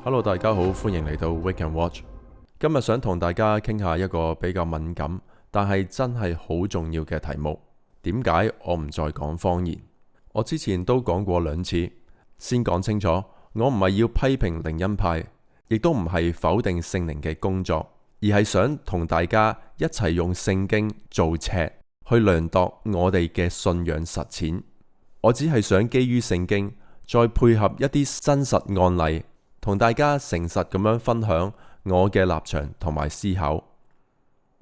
Hello，大家好，歡迎嚟到 Wake and Watch。今日想同大家傾下一個比較敏感，但係真係好重要嘅題目。點解我唔再講方言？我之前都講過2次，先講清楚，我唔係要批評靈恩派，亦都唔係否定聖靈嘅工作，而係想同大家一齊用聖經做尺去量度我哋嘅信仰實踐。我只係想基於聖經，再配合一啲真實案例，同大家誠實咁樣分享我嘅立場同埋思考。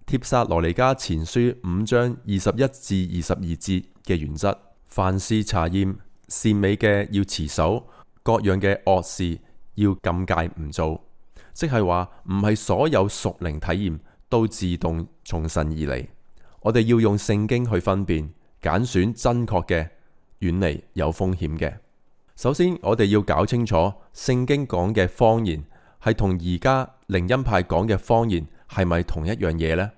帖撒羅尼迦前書5章21至22節嘅原則：凡事查驗，善美嘅要持守，各樣嘅惡事要禁戒唔做。即係話唔係所有屬靈體驗都自動從神而嚟，我哋要用聖經去分辨，揀選真確嘅，遠離有風險嘅。首先，我哋要搞清楚聖經講嘅方言係同而家靈恩派講嘅方言係咪同一樣嘢呢？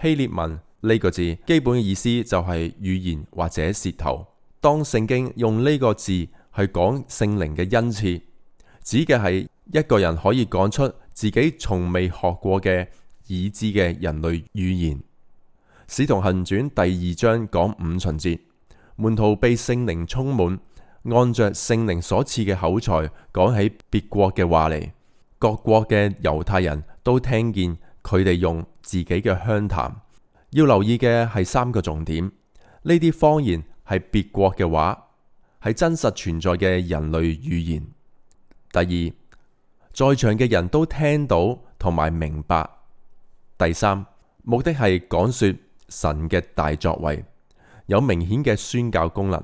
希臘文呢個字基本嘅意思就係語言或者舌頭。當聖經用呢個字去講聖靈嘅恩賜，指嘅係一個人可以講出自己從未學過嘅已知嘅人類語言。使徒行傳第2章講五旬節，門徒被聖靈充滿，按着聖靈所賜嘅口才講起別國嘅話嚟，各國嘅猶太人都聽見佢哋用自己嘅鄉談。要留意嘅係3個重點：呢啲方言係別國嘅話，係真實存在嘅人類語言。第二，在場嘅人都聽到同埋明白。第三，目的係講說神嘅大作為，有明顯嘅宣教功能。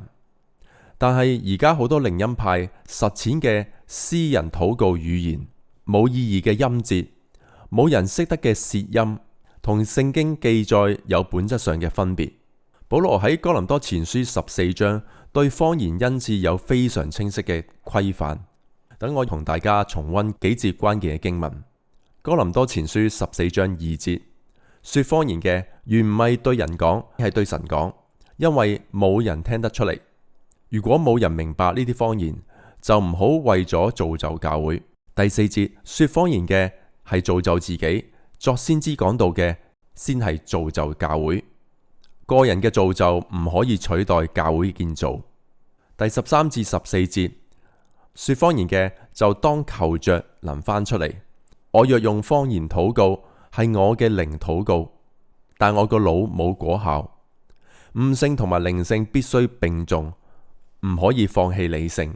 但係而家好多靈恩派實踐嘅私人禱告語言，冇意義嘅音節，冇人識得嘅舌音，同聖經記載有本質上嘅分別。保羅喺哥林多前書14章對方言恩賜有非常清晰嘅規範。等我同大家重溫幾節關鍵嘅經文。哥林多前書14章2節，說方言嘅原唔係對人講，係對神講，因為冇人聽得出嚟。如果冇人明白呢啲方言，就唔好為咗造就教會。第4節，說方言嘅係造就自己，作先知講道嘅先係造就教會。個人嘅造就唔可以取代教會建造。第13至14節，說方言嘅就當求着能翻出嚟。我若用方言禱告，係我嘅靈禱告，但我個腦冇果效。悟性同埋靈性必須並重，唔可以放棄理性。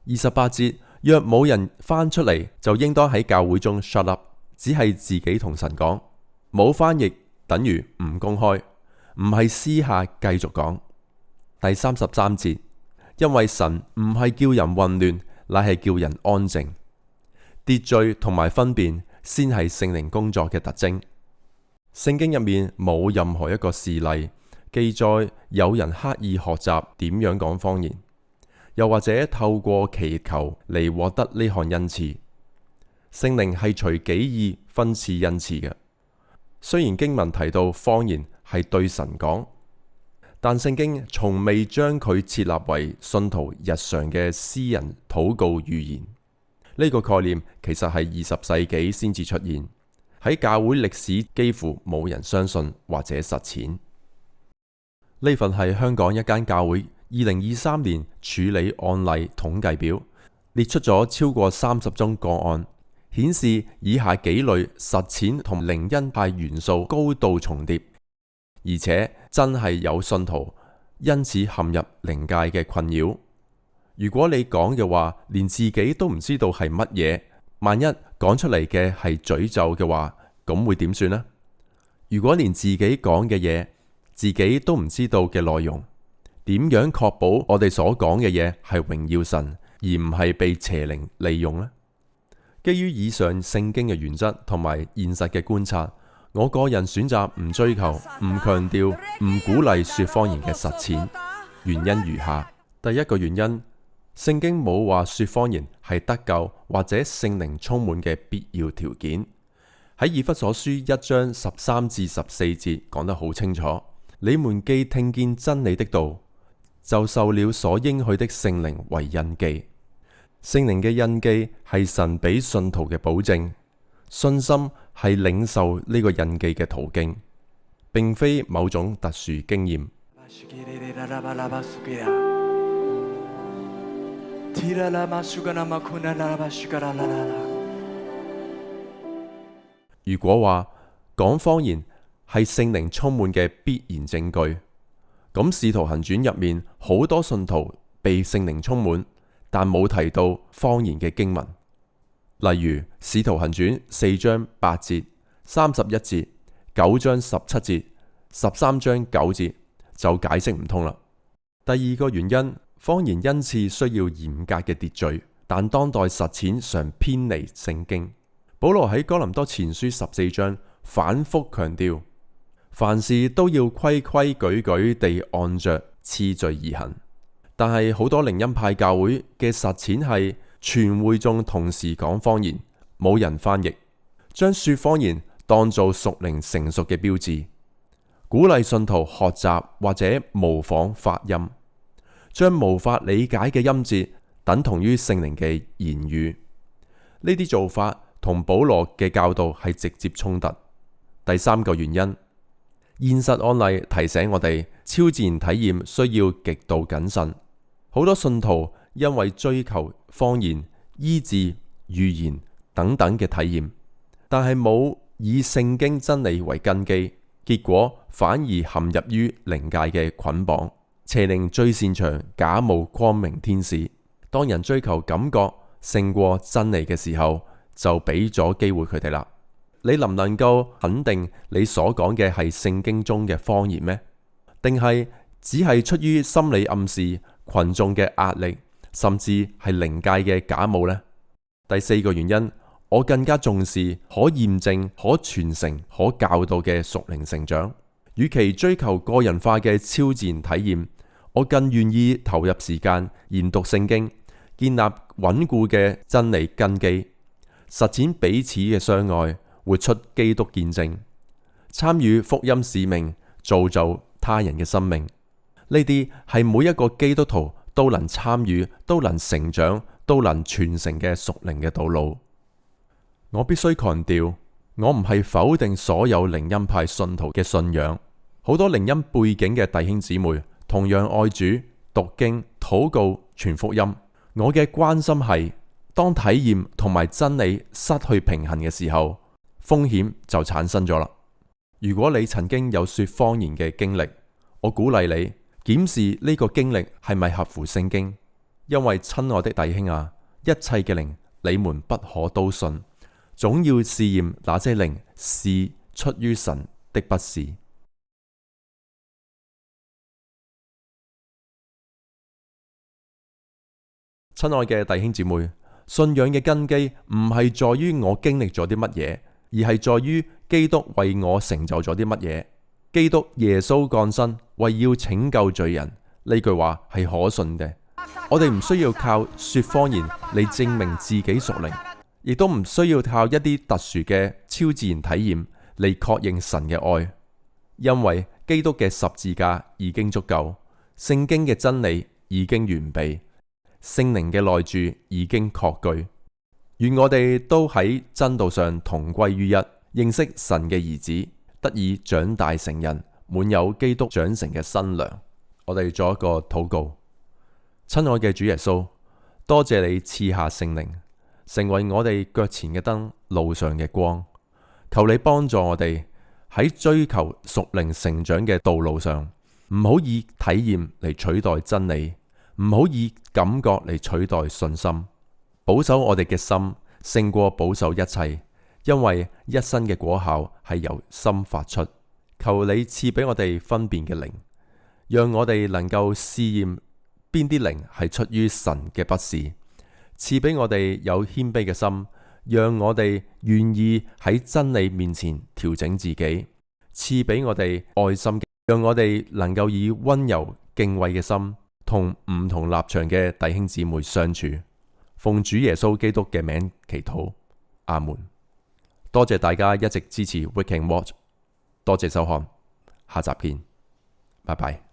28節，若冇人翻出嚟，就應當喺教會中 shut up， 只係自己同神講，冇翻譯等於唔公開，唔係私下繼續講。第33節，因為神唔係叫人混亂，乃係叫人安靜。秩序同埋分辨先係聖靈工作嘅特徵。聖經入面冇任何一個事例記載有人刻意學習點樣講方言，又或者透過祈求嚟獲得呢項恩賜。聖靈係隨己意分賜恩賜嘅。雖然經文提到方言係對神講，但聖經從未將佢設立為信徒日常嘅私人禱告語言。呢個概念其實係20世紀先至出現，喺教會歷史幾乎冇人相信或者實踐。呢份係香港一間教會2023年處理案例統計表，列出咗超過30宗個案，顯示以下幾類實踐同靈恩派元素高度重疊，而且真係有信徒因此陷入靈界嘅困擾。如果你講嘅話連自己都唔知道係乜嘢，萬一講出嚟嘅係詛咒嘅話，咁會點算呢？如果連自己講嘅嘢自己都唔知道嘅內容，點樣確保我哋所講嘅嘢係榮耀神，而唔係被邪靈利用呢？基於以上聖經嘅原則同埋現實嘅觀察，我個人選擇唔追求、唔強調、唔鼓勵說方言嘅實踐。原因如下：第一個原因，聖經冇話說方言係得救或者聖靈充滿嘅必要條件。喺以弗所書1章13至14節講得好清楚，你們既聽見真理的道，就受了所應許的聖靈為印記。聖靈嘅印記係神俾信徒嘅保證，信心係領受呢個印記嘅途徑，並非某種特殊經驗。如果話講方言係聖靈充滿嘅必然證據，咁使徒行傳入面好多信徒被聖靈充滿，但冇提到方言嘅經文，例如使徒行傳4章8節、31節、9章17節、13章9節就解釋唔通啦。第二個原因，方言恩賜需要嚴格嘅秩序，但當代實踐常偏離聖經。保羅喺哥林多前書14章反覆強調，凡事都要規規矩矩地按着次序而行。但係好多靈恩派教會嘅實踐係全會眾同時講方言，冇人翻譯，將說方言當做屬靈成熟嘅標誌，鼓勵信徒學習或者模仿發音，將無法理解嘅音節等同於聖靈嘅言語。呢啲做法同保羅嘅教導係直接衝突。第三個原因，現實案例提醒我哋，超自然體驗需要極度謹慎。好多信徒因為追求方言、醫治、預言等等嘅體驗，但係冇以聖經真理為根基，結果反而陷入於靈界嘅捆綁。邪靈最擅長假冒光明天使，當人追求感覺勝過真理嘅時候，就俾咗機會佢哋啦。你能唔能夠肯定你所講嘅係聖經中嘅方言咩？定係只係出於心理暗示、群眾嘅壓力，甚至係靈界嘅假冒呢？第四個原因，我更加重視可驗證、可傳承、可教導嘅屬靈成長。與其追求個人化嘅超自然體驗，我更願意投入時間研讀聖經，建立穩固嘅真理根基，實踐彼此嘅相愛，活出基督見證，參與福音使命，造就他人嘅生命。呢啲係每一個基督徒都能參與、都能成長、都能傳承嘅屬靈嘅道路。我必須強調，我唔係否定所有靈恩派信徒嘅信仰。好多靈恩背景嘅弟兄姊妹同樣愛主、讀經、禱告、傳福音。我嘅關心係，當體驗同埋真理失去平衡嘅時候，風險就產生咗啦。如果你曾經有說方言嘅經歷，我鼓勵你檢視呢個經歷係咪合乎聖經，因為親愛的弟兄啊，一切嘅靈你們不可都信，總要試驗那些靈是出於神的不是。親愛嘅弟兄姊妹，信仰嘅根基唔係在於我經歷咗啲乜嘢，而係在於基督為我成就咗啲乜嘢。基督耶穌降生為要拯救罪人，呢句話係可信嘅。我哋唔需要靠說方言嚟證明自己屬靈，亦都唔需要靠一啲特殊嘅超自然體驗嚟確認神嘅愛，因為基督嘅十字架已經足夠，聖經嘅真理已經完備，聖靈嘅內住已經確據。願我哋都喺真道上同歸於一，認識神嘅兒子，得以長大成人，滿有基督長成嘅新娘。我哋做一個禱告。親愛嘅主耶穌，多謝你賜下聖靈，成為我哋腳前嘅燈，路上嘅光。求你幫助我哋喺追求屬靈成長嘅道路上，唔好以體驗嚟取代真理，唔好以感覺嚟取代信心。保守我哋嘅心勝過保守一切，因為一生嘅果效係由心發出。求你賜俾我哋分辨嘅靈，讓我哋能夠試驗邊啲靈係出於神嘅不是。賜俾我哋有謙卑嘅心，讓我哋願意喺真理面前調整自己。賜俾我哋愛心，讓我哋能夠以溫柔敬畏嘅心同唔同立場嘅弟兄姊妹相處。奉主耶穌基督嘅名祈禱，阿門。多謝大家一直支持 Wake and Watch， 多謝收看，下集見，拜拜。